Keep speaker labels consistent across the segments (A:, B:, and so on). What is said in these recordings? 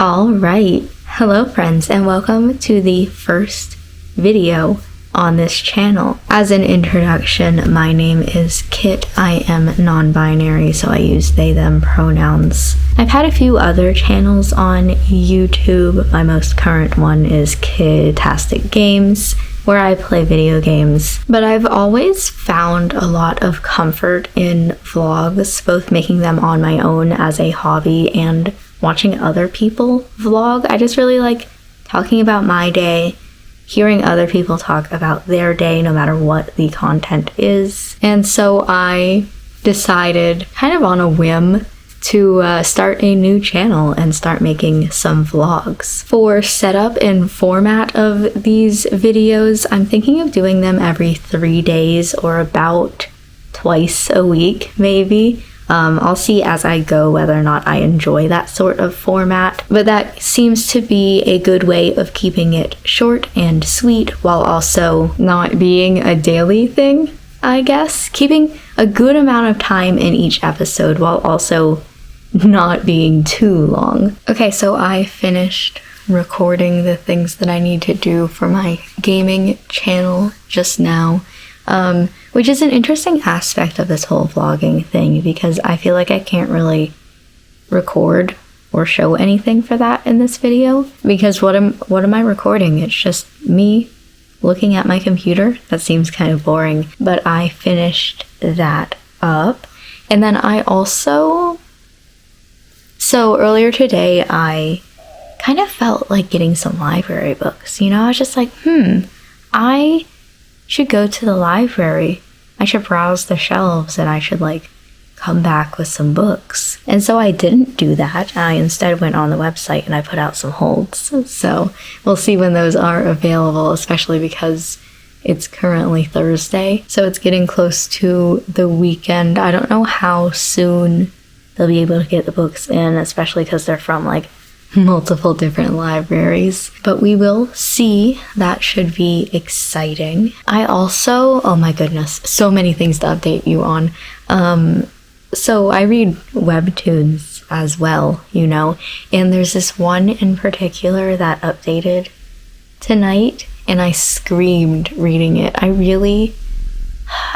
A: All right. Hello, friends, and welcome to the first video on this channel. As an introduction, my name is Kit. I am non-binary, so I use they, them pronouns. I've had a few other channels on YouTube. My most current one is Kitastic Games, where I play video games. But I've always found a lot of comfort in vlogs, both making them on my own as a hobby and watching other people vlog. I just really like talking about my day, hearing other people talk about their day, no matter what the content is. And so I decided, kind of on a whim, to start a new channel and start making some vlogs. For setup and format of these videos, I'm thinking of doing them every 3 days or about twice a week, maybe. I'll see as I go whether or not I enjoy that sort of format, but that seems to be a good way of keeping it short and sweet while also not being a daily thing, I guess. Keeping a good amount of time in each episode while also not being too long. Okay, so I finished recording the things that I need to do for my gaming channel just now. Which is an interesting aspect of this whole vlogging thing, because I feel like I can't really record or show anything for that in this video, because what am I recording? It's just me looking at my computer. That seems kind of boring, but I finished that up. And then so earlier today, I kind of felt like getting some library books. You know, I was just like, I should go to the library. I should browse the shelves and I should come back with some books. And so I didn't do that. I instead went on the website and I put out some holds. So we'll see when those are available, especially because it's currently Thursday. So it's getting close to the weekend. I don't know how soon they'll be able to get the books in, especially because they're from multiple different libraries, but we will see. That should be exciting. I also, oh my goodness, so many things to update you on. So I read webtoons as well, you know, and there's this one in particular that updated tonight and I screamed reading it.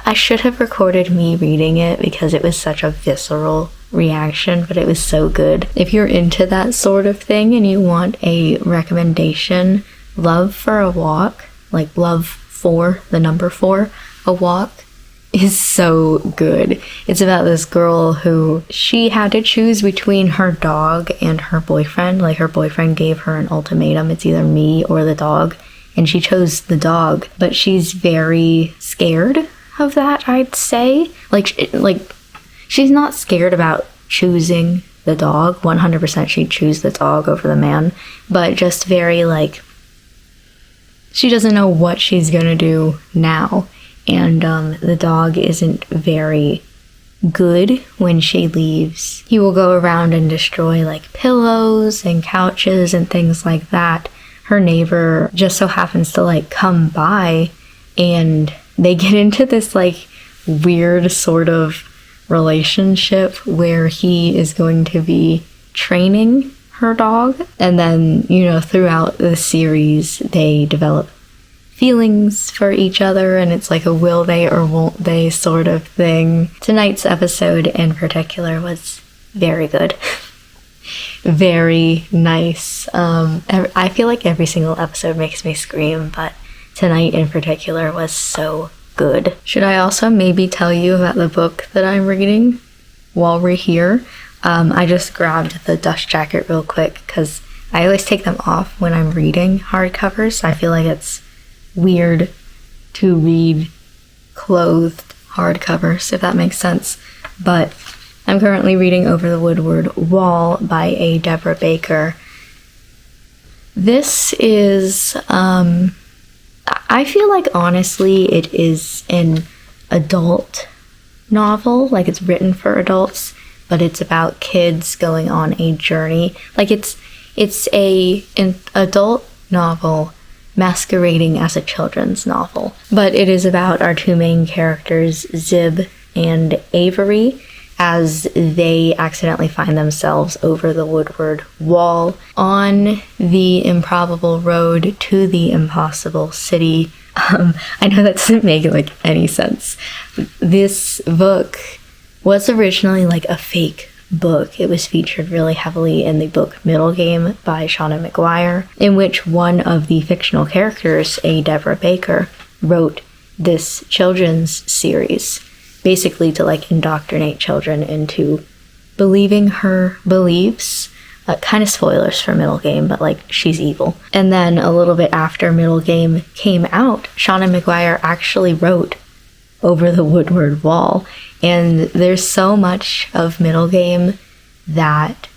A: I should have recorded me reading it because it was such a visceral reaction, but it was so good. If you're into that sort of thing and you want a recommendation, Love for a Walk, love for the number 4, a walk, is so good. It's about this girl who she had to choose between her dog and her boyfriend. Her boyfriend gave her an ultimatum, it's either me or the dog, and she chose the dog, but she's very scared of that, I'd say. She's not scared about choosing the dog. 100% she'd choose the dog over the man, but just very she doesn't know what she's gonna do now. And the dog isn't very good when she leaves. He will go around and destroy pillows and couches and things like that. Her neighbor just so happens to come by, and they get into this weird sort of relationship where he is going to be training her dog, and then, you know, throughout the series they develop feelings for each other, and it's a will they or won't they sort of thing. Tonight's episode in particular was very good. Very nice. I feel like every single episode makes me scream, but tonight in particular was so good. Should I also maybe tell you about the book that I'm reading while we're here? I just grabbed the dust jacket real quick because I always take them off when I'm reading hardcovers. I feel like it's weird to read clothed hardcovers, if that makes sense. But I'm currently reading Over the Woodward Wall by A. Deborah Baker. This is I feel like honestly it is an adult novel. It's written for adults, but it's about kids going on a journey. It's an adult novel masquerading as a children's novel, but it is about our two main characters, Zib and Avery, as they accidentally find themselves over the Woodward Wall on the improbable road to the impossible city. I know that doesn't make like any sense. This book was originally like a fake book. It was featured really heavily in the book Middle Game by Shauna McGuire, in which one of the fictional characters, a Deborah Baker, wrote this children's series, basically to like indoctrinate children into believing her beliefs. Kind of spoilers for Middle Game, but like she's evil. And then a little bit after Middle Game came out, Shauna McGuire actually wrote Over the Woodward Wall. And there's so much of Middle Game that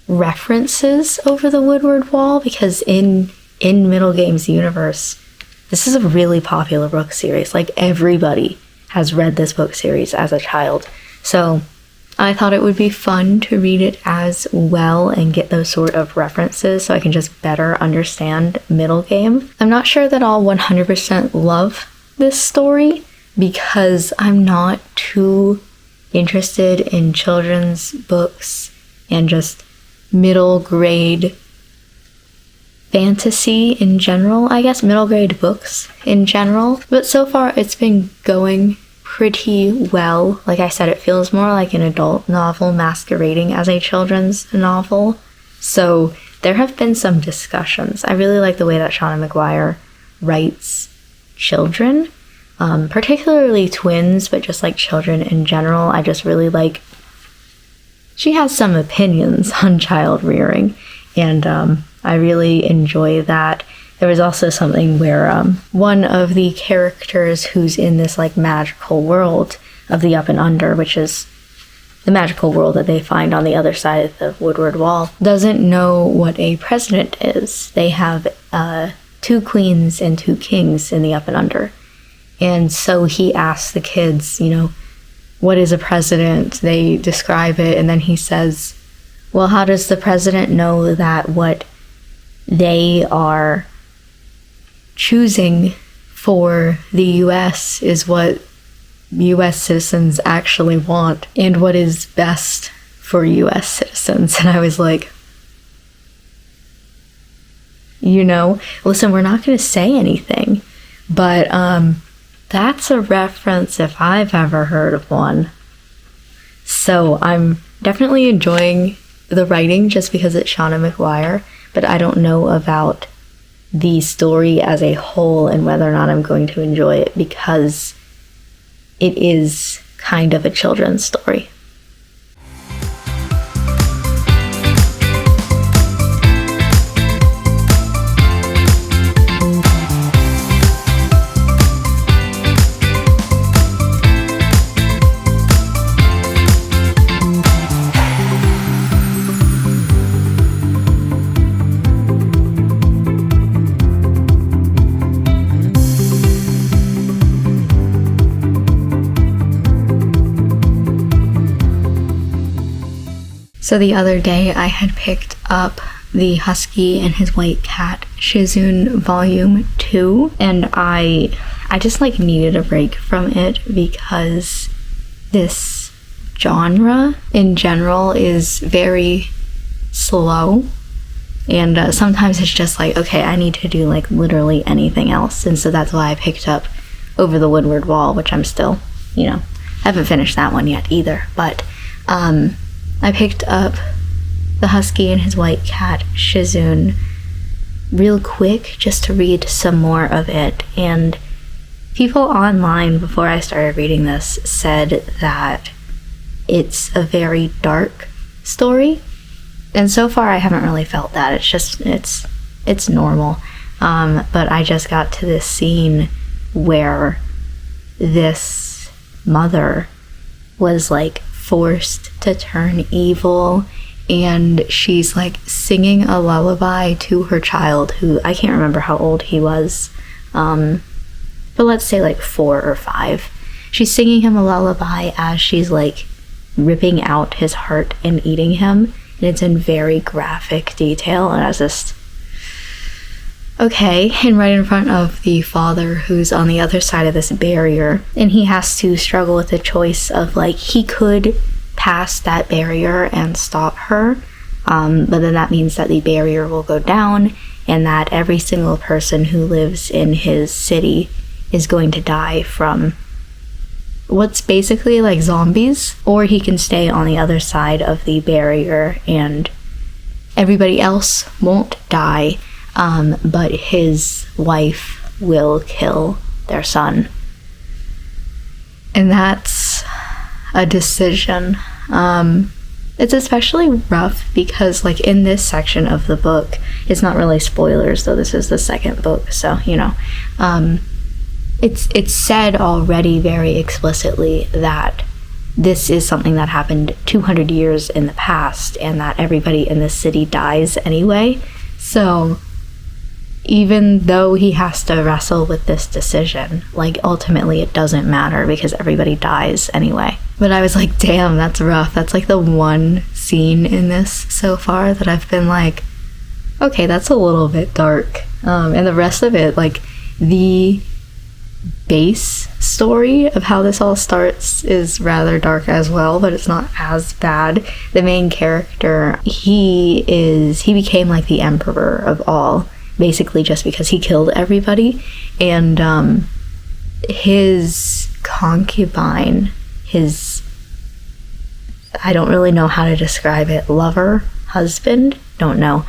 A: references Over the Woodward Wall, because in Middle Game's universe, this is a really popular book series. Like everybody has read this book series as a child. So I thought it would be fun to read it as well and get those sort of references so I can just better understand Middle Game. I'm not sure that I'll 100% love this story because I'm not too interested in children's books and just middle grade fantasy in general, I guess, middle grade books in general. But so far it's been going pretty well. Like I said, it feels more like an adult novel masquerading as a children's novel. So there have been some discussions. I really like the way that Shauna McGuire writes children, particularly twins, but just like children in general. I just really like, she has some opinions on child rearing, and I really enjoy that. There was also something where one of the characters who's in this like magical world of the Up and Under, which is the magical world that they find on the other side of the Woodward Wall, doesn't know what a president is. They have 2 queens and 2 kings in the Up and Under. And so he asks the kids, you know, what is a president? They describe it, and then he says, well, how does the president know that what they are choosing for the US is what US citizens actually want and what is best for US citizens? And I was like, you know, listen, we're not going to say anything, but that's a reference if I've ever heard of one. So I'm definitely enjoying the writing just because it's Shauna McGuire, but I don't know about the story as a whole and whether or not I'm going to enjoy it because it is kind of a children's story. So the other day I had picked up the Husky and His White Cat Shizun Volume 2, and I just like needed a break from it because this genre in general is very slow, and sometimes it's just like, okay, I need to do like literally anything else. And so that's why I picked up Over the Woodward Wall, which I'm still, you know, haven't finished that one yet either, but I picked up The Husky and His White Cat Shizun real quick just to read some more of it, and people online before I started reading this said that it's a very dark story, and so far I haven't really felt that. It's just it's normal, but I just got to this scene where this mother was like forced to turn evil, and she's like singing a lullaby to her child, who I can't remember how old he was, but let's say like 4 or 5. She's singing him a lullaby as she's like ripping out his heart and eating him, and it's in very graphic detail, and I was just, okay, and right in front of the father who's on the other side of this barrier, and he has to struggle with the choice of like, he could pass that barrier and stop her, but then that means that the barrier will go down and that every single person who lives in his city is going to die from what's basically like zombies, or he can stay on the other side of the barrier and everybody else won't die, but his wife will kill their son. And that's a decision. It's especially rough because like in this section of the book, it's not really spoilers, though this is the second book, so you know, it's said already very explicitly that this is something that happened 200 years in the past and that everybody in this city dies anyway. So even though he has to wrestle with this decision, like ultimately it doesn't matter because everybody dies anyway. But I was like, damn, that's rough. That's like the one scene in this so far that I've been like, okay, that's a little bit dark. And the rest of it, like the base story of how this all starts is rather dark as well, but it's not as bad. The main character, he became like the emperor of all, basically just because he killed everybody, and his concubine, I don't really know how to describe it, lover, husband, don't know,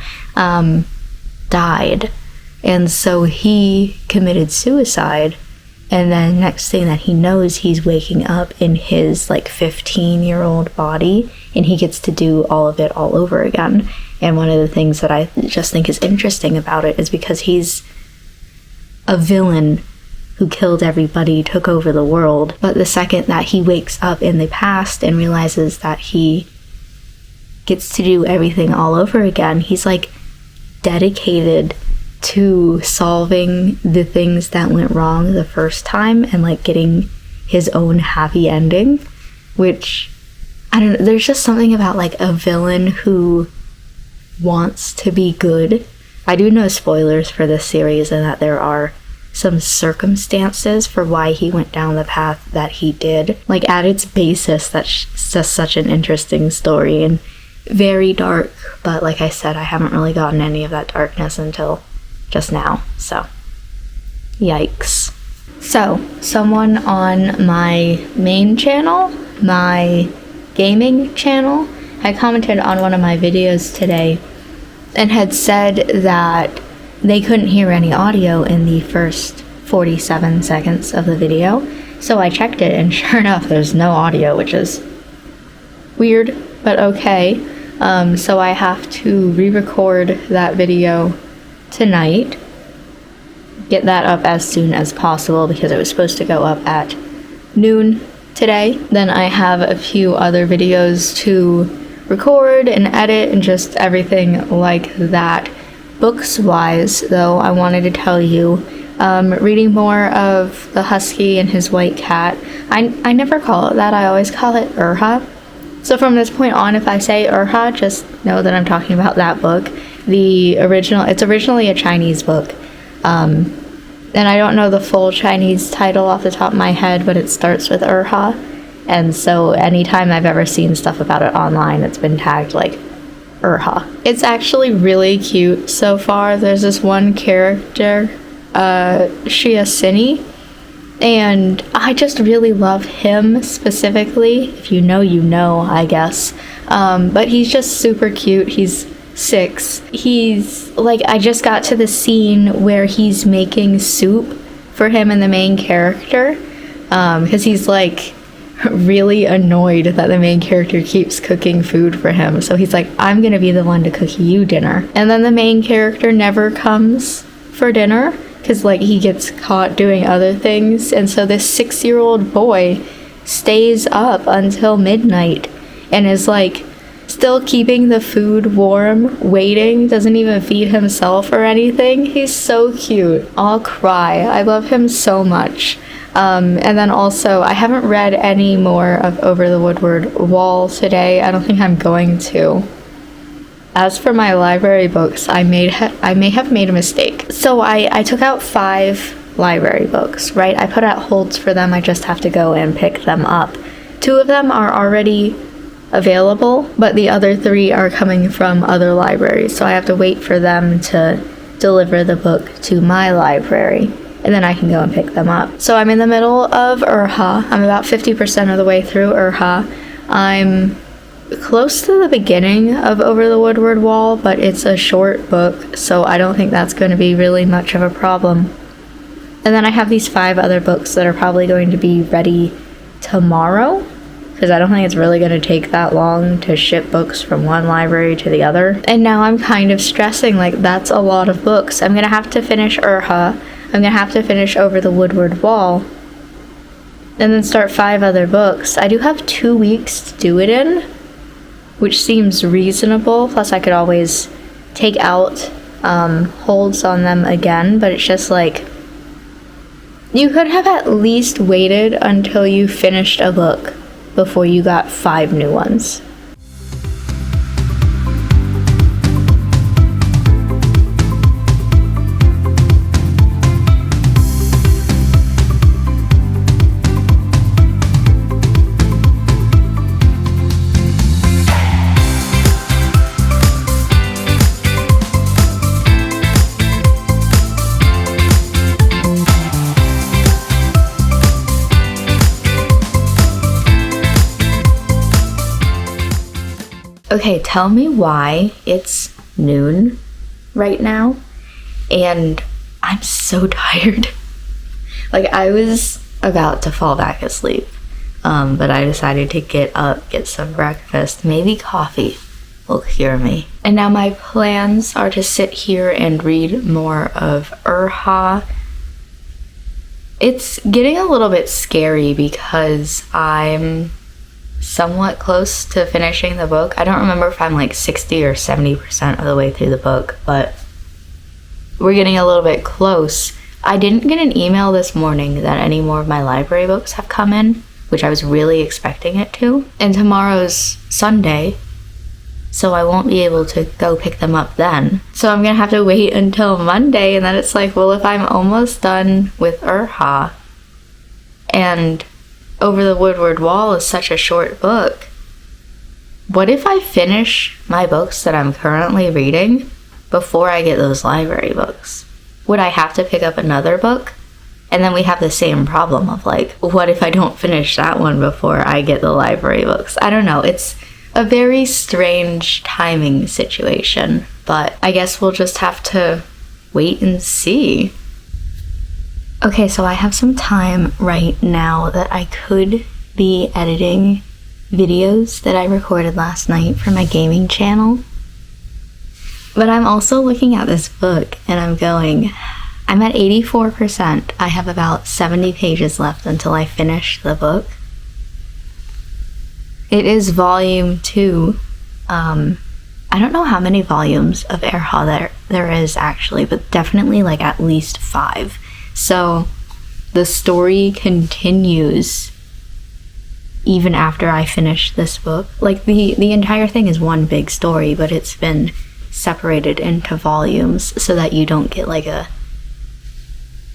A: died, and so he committed suicide. And then next thing that he knows, he's waking up in his like 15-year-old body, and he gets to do all of it all over again. And one of the things that I just think is interesting about it is because he's a villain who killed everybody, took over the world, but the second that he wakes up in the past and realizes that he gets to do everything all over again, he's like dedicated to solving the things that went wrong the first time and like getting his own happy ending, which I don't know, there's just something about like a villain who wants to be good. I do know spoilers for this series and that there are some circumstances for why he went down the path that he did. Like at its basis, that's just such an interesting story and very dark, but like I said, I haven't really gotten any of that darkness until just now, so yikes. So someone on my main channel, my gaming channel, had commented on one of my videos today and had said that they couldn't hear any audio in the first 47 seconds of the video. So I checked it and sure enough there's no audio, which is weird, but okay. So I have to re-record that video tonight, get that up as soon as possible because it was supposed to go up at noon today. Then I have a few other videos to record and edit and just everything like that. Books wise though, I wanted to tell you, reading more of The Husky and His White Cat. I never call it that, I always call it Urha. So from this point on, if I say Urha, just know that I'm talking about that book. It's originally a Chinese book, and I don't know the full Chinese title off the top of my head, but it starts with Urha, and so anytime I've ever seen stuff about it online, it's been tagged like Urha. It's actually really cute so far. There's this one character, Shia Sini, and I just really love him specifically. If you know, you know, I guess. But he's just super cute. He's 6. He's like, I just got to the scene where he's making soup for him and the main character, because he's like really annoyed that the main character keeps cooking food for him. So he's like, I'm gonna be the one to cook you dinner. And then the main character never comes for dinner because like he gets caught doing other things, and so this 6-year-old boy stays up until midnight and is like still keeping the food warm, waiting, doesn't even feed himself or anything. He's so cute. I'll cry. I love him so much. And then also, I haven't read any more of Over the Woodward Wall today. I don't think I'm going to. as for my library books, I may have made a mistake. So I took out 5 library books, right? I put out holds for them. I just have to go and pick them up. 2 of them are already available, but the other 3 are coming from other libraries. So I have to wait for them to deliver the book to my library, and then I can go and pick them up. So I'm in the middle of Urha. I'm about 50% of the way through Urha. I'm close to the beginning of Over the Woodward Wall, but it's a short book, so I don't think that's going to be really much of a problem. And then I have these 5 other books that are probably going to be ready tomorrow, because I don't think it's really going to take that long to ship books from one library to the other. And now I'm kind of stressing, like, that's a lot of books. I'm going to have to finish Urha. I'm going to have to finish Over the Woodward Wall, and then start 5 other books. I do have 2 weeks to do it in, which seems reasonable. Plus I could always take out holds on them again, but it's just like, you could have at least waited until you finished a book before you got 5 new ones. Okay, tell me why it's noon right now, and I'm so tired. Like, I was about to fall back asleep, but I decided to get up, get some breakfast, maybe coffee will cure me. And now my plans are to sit here and read more of Urha. It's getting a little bit scary because I'm somewhat close to finishing the book. I don't remember if I'm like 60 or 70% of the way through the book, but we're getting a little bit close. I didn't get an email this morning that any more of my library books have come in, which I was really expecting it to. And tomorrow's Sunday, so I won't be able to go pick them up then. So I'm gonna have to wait until Monday, and then it's like, well, if I'm almost done with Urha, and Over the Woodward Wall is such a short book, what if I finish my books that I'm currently reading before I get those library books? Would I have to pick up another book? And then we have the same problem of like, what if I don't finish that one before I get the library books? I don't know. It's a very strange timing situation, but I guess we'll just have to wait and see. Okay, so I have some time right now that I could be editing videos that I recorded last night for my gaming channel. But I'm also looking at this book and I'm going, I'm at 84%. I have about 70 pages left until I finish the book. It is volume 2. I don't know how many volumes of Urha there is actually, but definitely like at least 5. So the story continues even after I finish this book. Like the entire thing is one big story, but it's been separated into volumes so that you don't get like a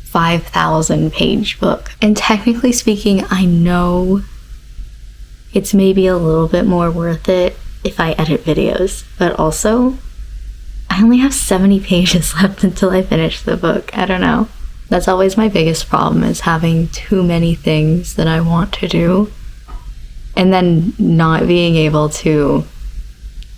A: 5,000 page book. And technically speaking, I know it's maybe a little bit more worth it if I edit videos, but also I only have 70 pages left until I finish the book. I don't know. That's always my biggest problem, is having too many things that I want to do and then not being able to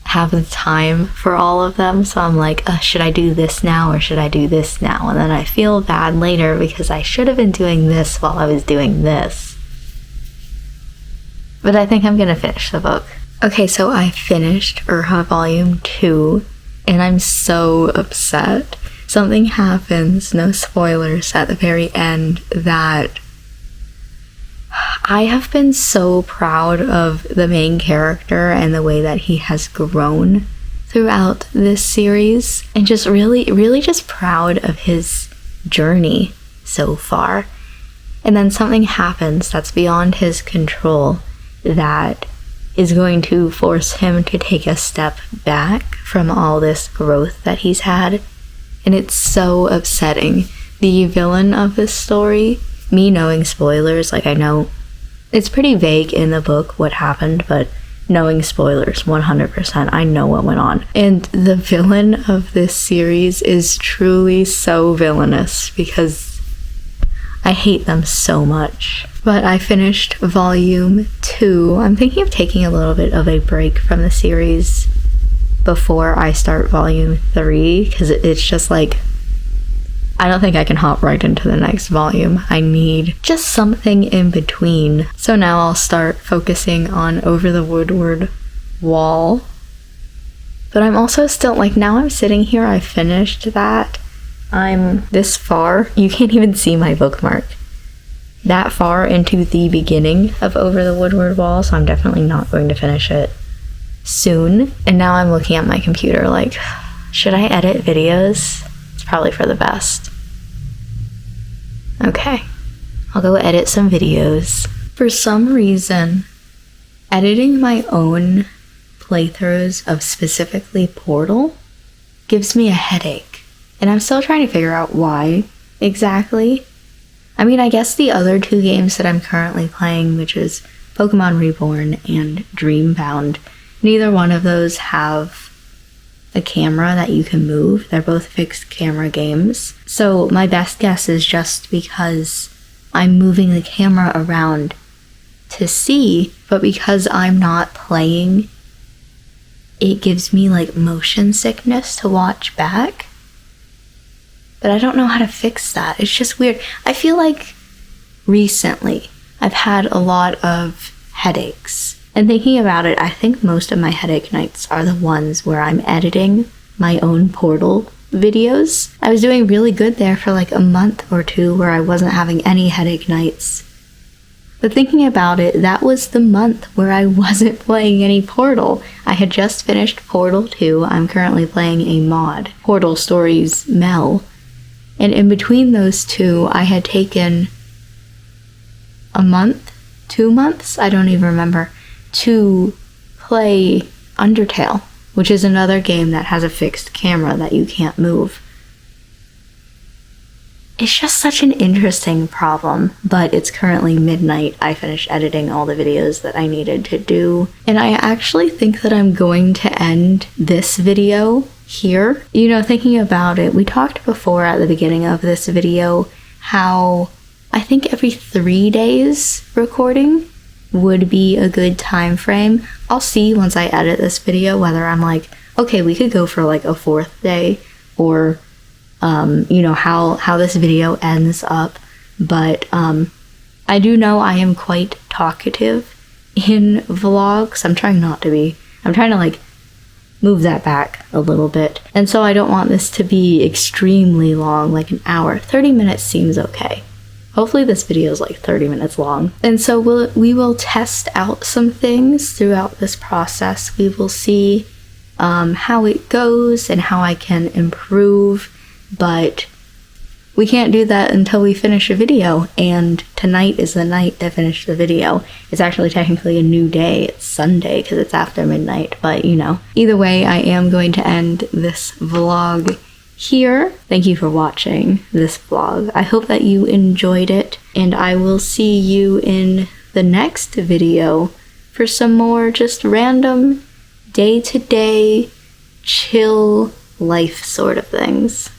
A: have the time for all of them. So I'm like, should I do this now or should I do this now? And then I feel bad later because I should have been doing this while I was doing this. But I think I'm gonna finish the book. Okay, so I finished Urha Volume 2 and I'm so upset. Something happens, no spoilers, at the very end that I have been so proud of the main character and the way that he has grown throughout this series, and just really just proud of his journey so far. And then something happens that's beyond his control that is going to force him to take a step back from all this growth that he's had. And it's so upsetting. The villain of this story, me knowing spoilers, like I know it's pretty vague in the book what happened, but knowing spoilers 100%, I know what went on. And the villain of this series is truly so villainous because I hate them so much. But I finished volume 2. I'm thinking of taking a little bit of a break from the series before I start volume 3 because it's just like, I don't think I can hop right into the next volume. I need just something in between. So now I'll start focusing on Over the Woodward Wall. But I'm also still, like, now I'm sitting here, I finished that. I'm this far. You can't even see my bookmark. That far into the beginning of Over the Woodward Wall, so I'm definitely not going to finish it soon. And now I'm looking at my computer like, should I edit videos? It's probably for the best. Okay, I'll go edit some videos. For some reason, editing my own playthroughs of specifically Portal gives me a headache. And I'm still trying to figure out why exactly. I mean, I guess the other 2 games that I'm currently playing, which is Pokemon Reborn and Dreambound, neither one of those have a camera that you can move. They're both fixed camera games. So my best guess is just because I'm moving the camera around to see, but because I'm not playing, it gives me like motion sickness to watch back. But I don't know how to fix that. It's just weird. I feel like recently I've had a lot of headaches. And thinking about it, I think most of my headache nights are the ones where I'm editing my own Portal videos. I was doing really good there for like a month or 2 where I wasn't having any headache nights. But thinking about it, that was the month where I wasn't playing any Portal. I had just finished Portal 2. I'm currently playing a mod, Portal Stories Mel. And in between those 2, I had taken a month, 2 months, I don't even remember, to play Undertale, which is another game that has a fixed camera that you can't move. It's just such an interesting problem, but it's currently midnight. I finished editing all the videos that I needed to do, and I actually think that I'm going to end this video here. You know, thinking about it, we talked before at the beginning of this video how I think every 3 days recording would be a good time frame. I'll see once I edit this video whether I'm like, okay, we could go for like a 4th day, or you know, how this video ends up. But I do know I am quite talkative in vlogs. I'm trying not to be. I'm trying to like move that back a little bit. And so I don't want this to be extremely long, like an hour. 30 minutes seems okay. Hopefully this video is like 30 minutes long. And so we will test out some things throughout this process. We will see how it goes and how I can improve, but we can't do that until we finish a video, and tonight is the night to finish the video. It's actually technically a new day. It's Sunday because it's after midnight, but you know. Either way, I am going to end this vlog here. Thank you for watching this vlog. I hope that you enjoyed it, and I will see you in the next video for some more just random day-to-day chill life sort of things.